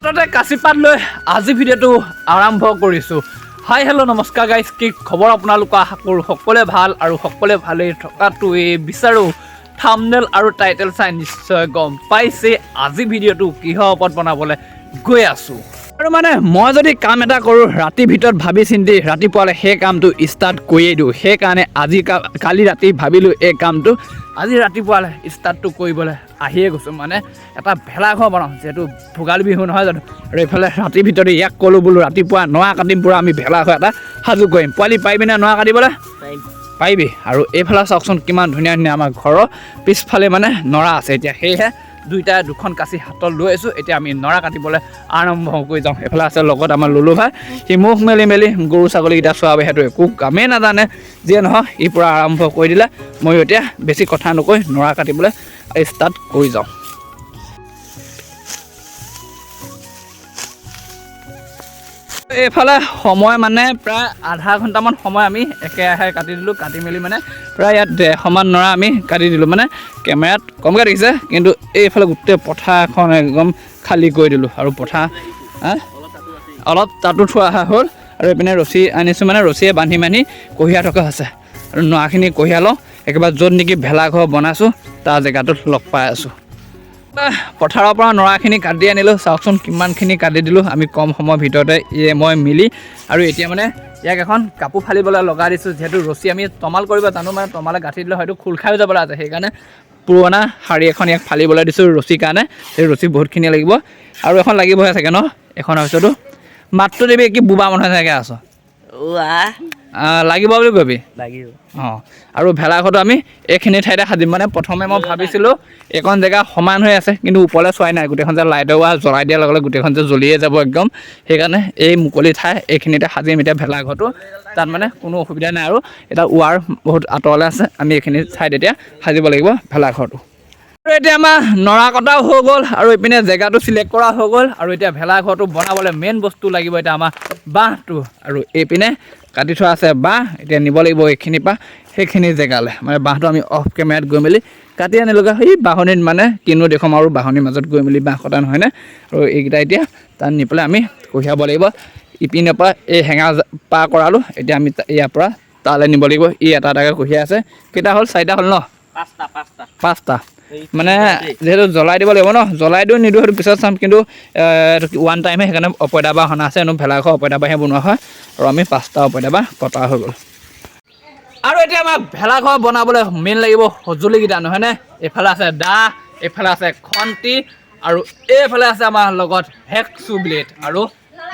হাততে কাঁচিপাত লৈ আজি ভিডিঅ'টো আৰম্ভ কৰিছোঁ। হাই হেল্ল' নমস্কাৰ গাইজ, কি খবৰ আপোনালোকৰ? আশা কৰোঁ সকলোৱে ভাল আৰু সকলোৱে ভালেই থকাটোৱেই বিচাৰোঁ। থাম্বনেইল আৰু টাইটেল চাই নিশ্চয় গম পাইছে আজি ভিডিঅ'টো কিহৰ ওপৰত বনাবলৈ গৈ আছোঁ। আৰু মানে মই যদি কাম এটা কৰোঁ ৰাতিৰ ভিতৰত ভাবি চিন্তি ৰাতিপুৱালৈ সেই কামটো ষ্টাৰ্ট কৰিয়েই দিওঁ। সেইকাৰণে কালি ৰাতি ভাবিলোঁ এই কামটো আজি ৰাতিপুৱালৈ ষ্টাৰ্টটো কৰিবলৈ আহিয়ে গৈছোঁ। মানে এটা ভেলাঘৰ বনাওঁ, যিহেতু ভোগালী বিহু নহয় জানো। আৰু এইফালে ৰাতিৰ ভিতৰতে ইয়াক ক'লোঁ বোলো ৰাতিপুৱা নৰা কাটিম পুৰা আমি ভেলাঘৰ এটা সাজু কৰিম। পোৱালি পাৰিবিনে নৰা কাটিবলৈ? পাৰিবি। আৰু এইফালে চাওকচোন কিমান ধুনীয়া ধুনীয়া আমাৰ ঘৰৰ পিছফালে মানে নৰা আছে। এতিয়া সেয়েহে দুখন কাঁচি হাতত লৈ আছোঁ। এতিয়া আমি নৰা কাটিবলৈ আৰম্ভ কৰি যাওঁ। এইফালে আছে লগত আমাৰ লুলু ভাই, সি মুখ মেলি গৰু ছাগলীকেইটা চোৱা বাহিৰটো একো কামেই নাজানে। যিয়ে নহওক ই পূৰা আৰম্ভ কৰি দিলে। ময়ো এতিয়া বেছি কথা নকৈ নৰা কাটিবলৈ ষ্টাৰ্ট কৰি যাওঁ। এইফালে সময় মানে প্ৰায় আধা ঘণ্টামান সময় আমি একেৰাহে কাটি দিলোঁ। কাটি মেলি মানে প্ৰায় ইয়াত 100মান নৰা আমি কাটি দিলোঁ। মানে কেমেৰাত কমকৈ দেখিছে, কিন্তু এইফালে গোটেই পথাৰখন একদম খালী কৰি দিলোঁ। আৰু পথাৰ অলপ তাতো থোৱা হ'ল। আৰু এইপিনে ৰছী আনিছোঁ, মানে ৰছীয়ে বান্ধি কঢ়িয়াই থকা হৈছে। আৰু নৰাখিনি কঢ়িয়াই লওঁ, একেবাৰে য'ত নেকি ভেলাঘৰ বনাইছোঁ তাৰ জেগাটোত লগ পাই আছোঁ। পথাৰৰ পৰা নৰাখিনি কাটি আনিলোঁ। চাওকচোন কিমানখিনি কাটি দিলোঁ আমি কম সময়ৰ ভিতৰতে মই মিলি। আৰু এতিয়া মানে ইয়াক এখন কাপোৰ ফালিবলৈ লগাই দিছোঁ। যিহেতু ৰছী আমি তমাল কৰিব জানো, মানে তমালে গাঁঠি দিলে হয়তো খোল খাইও যাবলৈ আছে। সেইকাৰণে পুৰণা শাৰী এখন ইয়াক ফালিবলৈ দিছোঁ ৰছীৰ কাৰণে। সেই ৰছী বহুতখিনি লাগিব আৰু এখন লাগিবহে চাগে ন? এখন হৈছেতো মাতটো দিবি, কি বোবা মানুহ চাগে আছ লাগিব বুলি কবি লাগিব। অঁ, আৰু ভেলাঘৰটো আমি এইখিনি ঠাইতে সাজিম। মানে প্ৰথমে মই ভাবিছিলোঁ এইখন জেগা সমান হৈ আছে, কিন্তু ওপৰলৈ চোৱাই নাই। গোটেইখন যে লাইটৰ জ্বলাই দিয়াৰ লগে লগে গোটেইখন যে জ্বলিয়ে যাব একদম। সেইকাৰণে এই মুকলি ঠাই এইখিনিতে সাজিম এতিয়া ভেলাঘৰটো। তাত মানে কোনো অসুবিধা নাই। আৰু এটা ৱাৰ বহুত আঁতৰলৈ আছে, আমি এইখিনি ঠাইত এতিয়া সাজিব লাগিব ভেলাঘৰটো। আৰু এতিয়া আমাৰ নৰা কটাও হৈ গ'ল আৰু এইপিনে জেগাটো চিলেক্ট কৰা হৈ গ'ল। আৰু এতিয়া ভেলাঘৰটো বনাবলৈ মেইন বস্তু লাগিব এতিয়া আমাৰ বাঁহটো। আৰু এইপিনে কাটি থোৱা আছে বাঁহ, এতিয়া নিব লাগিব এইখিনিৰ পৰা সেইখিনি জেগালৈ। মানে বাঁহটো আমি অফ কেমেৰাত গৈ মেলি কাটি আনিলোগৈ। সেই বাঁহনিত মানে কিনো দেখোঁ আৰু বাঁহনিৰ মাজত গৈ মেলি বাঁহ কটা নহয়নে। আৰু এইকেইটা এতিয়া তাত নি পেলাই আমি কঢ়িয়াব লাগিব। ইপিনৰ পৰা এই হেঙা পাৰ কৰালোঁ। এতিয়া আমি ইয়াৰ পৰা তালৈ নিব লাগিব। ই এটা এটাকৈ কঢ়িয়াই আছে। কেইটা হ'ল? 4টা হ'ল ন? 5টা। মানে যিহেতু জ্বলাই দিব লাগিব ন, জ্বলাই দিওঁ নিদিওঁ সেইটো পিছত চাম। কিন্তু ওৱান টাইমহে, সেইকাৰণে অপইতা বাঁহ অনা আছে। ভেলাঘৰ অপইতা বাঁহে বনোৱা হয়। আৰু আমি 5টা অপইতা বাঁহ কটা হৈ গ'ল। আৰু এতিয়া আমাক ভেলাঘৰ বনাবলৈ মেইন লাগিব সঁজুলিকেইটা নহয়নে? এইফালে আছে দা, এইফালে আছে খন্তি, আৰু এইফালে আছে আমাৰ লগত হেকচু ব্লেড। আৰু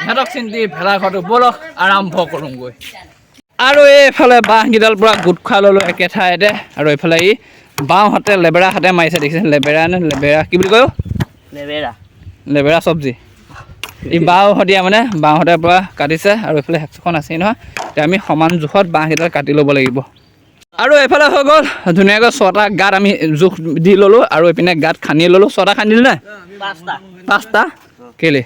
ইহঁতক চিন্তি ভেলাঘৰটো বলক আৰম্ভ কৰোঁগৈ। আৰু এইফালে বাঁহকেইডাল পূৰা গোট খুৱাই ল'লোঁ একে ঠাইতে। আৰু এইফালে ই বাওঁহাতে লেবেৰা হাতে মাৰিছে, দেখিছে? লেবেৰা নে লেবেৰা কি বুলি কয়? লেবেৰা চব্জি। ই বাওঁহতীয়া মানে বাওঁহতীয়াৰ পৰা কাটিছে। আৰু এইফালে হেকচুখন আছেই নহয়। এতিয়া আমি সমান জোখত বাঁহকেইডাল কাটি ল'ব লাগিব। আৰু এইফালে হৈ গ'ল ধুনীয়াকৈ 6টা গাঁত আমি জোখ দি ল'লোঁ। আৰু এইপিনে গাঁত খান্দি ল'লোঁ। 6টা খান্দিলোঁ নে? 5টা কেলে?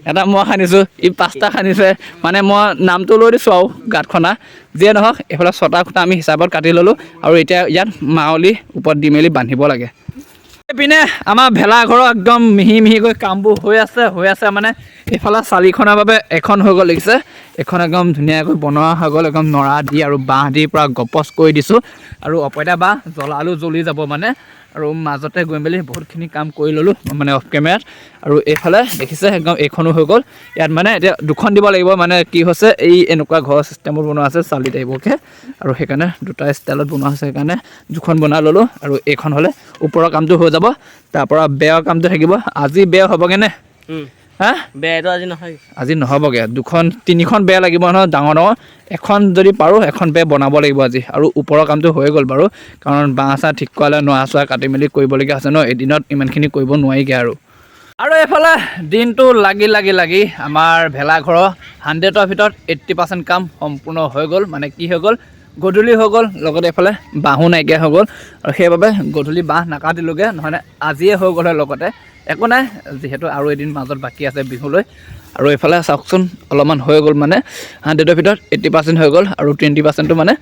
এটা মই খান্দিছোঁ, ই 5টা খান্দিছে। মানে মই নামটো লৈ দিছোঁ আৰু গাঁত খন্দা। যিয়ে নহওক এইফালে 6টা খুঁটা আমি হিচাপত কাটি ল'লোঁ। আৰু এতিয়া ইয়াত মাৱলি ওপৰত দি মেলি বান্ধিব লাগে। এইপিনে আমাৰ ভেলাঘৰৰ একদম মিহিকৈ কামবোৰ হৈ আছে। মানে এইফালে চালিখনৰ বাবে এখন হৈ গ'ল, দেখিছে? এখন একদম ধুনীয়াকৈ বনোৱা হৈ গ'ল, একদম নৰা দি আৰু বাঁহ দি পূৰা গপচ কৰি দিছোঁ। আৰু অপইতা বাঁহ জ্বলালেও জ্বলি যাব মানে। আৰু মাজতে গৈ মেলি বহুতখিনি কাম কৰি ল'লোঁ মানে অফ কেমেৰাত। আৰু এইফালে দেখিছে একদম এইখনো হৈ গ'ল। ইয়াত মানে এতিয়া 2খন দিব লাগিব। মানে কি হৈছে, এই এনেকুৱা ঘৰৰ চিষ্টেমত বনোৱা আছে চালি টাইপৰকৈ। আৰু সেইকাৰণে 2টা ষ্টাইলত বনোৱা হৈছে, সেইকাৰণে 2খন বনাই ল'লোঁ। আৰু এইখন হ'লে ওপৰৰ কামটো হৈ যাব, তাৰপৰা বেৰৰ কামটো থাকিব। আজি বেৰ হ'বগৈ নে? হা, বেৰটো আজি নহ'বগৈ। 2-3খন বেৰ লাগিব নহয়, ডাঙৰ। এখন যদি পাৰোঁ এখন বেৰ বনাব লাগিব আজি। আৰু ওপৰৰ কামটো হৈ গ'ল বাৰু, কাৰণ বাঁহ চাহ ঠিক কৰালে নৰা চৰা কাটি মেলি কৰিবলগীয়া আছে ন। এদিনত ইমানখিনি কৰিব নোৱাৰিগৈ। আৰু এইফালে দিনটো লাগি আমাৰ ভেলাঘৰৰ 100ৰ ভিতৰত 80% কাম সম্পূৰ্ণ হৈ গ'ল। মানে কি হৈ গ'ল, গধূলি হৈ গ'ল, লগতে এইফালে বাঁহো নাইকিয়া হৈ গ'ল। আৰু সেইবাবে গধূলি বাঁহ নাকাটিলোগৈ, নহ'লে আজিয়ে হৈ গ'ল হয় লগতে। একো নাই, যিহেতু আৰু এদিন মাজত বাকী আছে বিহুলৈ। আৰু এইফালে চাওকচোন অলপমান হৈ গ'ল, মানে 100ৰ ভিতৰত 80% হৈ গ'ল। আৰু 20%টো মানে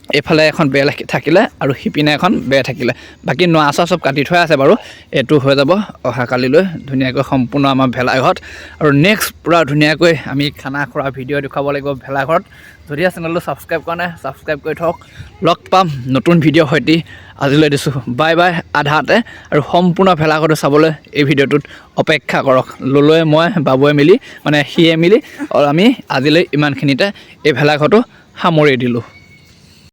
এইফালে এখন বেৰ থাকিলে আৰু সিপিনে এখন বেৰ থাকিলে বাকী নৰা চৰা চব কাটি থোৱা আছে বাৰু এইটো হৈ যাব অহাকালিলৈ ধুনীয়াকৈ সম্পূৰ্ণ আমাৰ ভেলাঘৰত আৰু নেক্সট পূৰা ধুনীয়াকৈ আমি খানা খোৱা ভিডিঅ' দেখুৱাব লাগিব ভেলাঘৰত যদি চেনেলটো ছাবস্ক্ৰাইব কৰা নাই ছাবস্ক্ৰাইব কৰি থওক লগ পাম নতুন ভিডিঅ'ৰ সৈতে আজিলৈ দিছোঁ বাই বাই আধাতে আৰু সম্পূৰ্ণ ভেলাঘৰটো চাবলৈ এই ভিডিঅ'টোত অপেক্ষা কৰক ললৈ মই বাবুৱে মিলি মানে সিয়ে মিলি আমি আজিলৈ ইমানখিনিতে এই ভেলাঘৰটো সামৰি দিলোঁ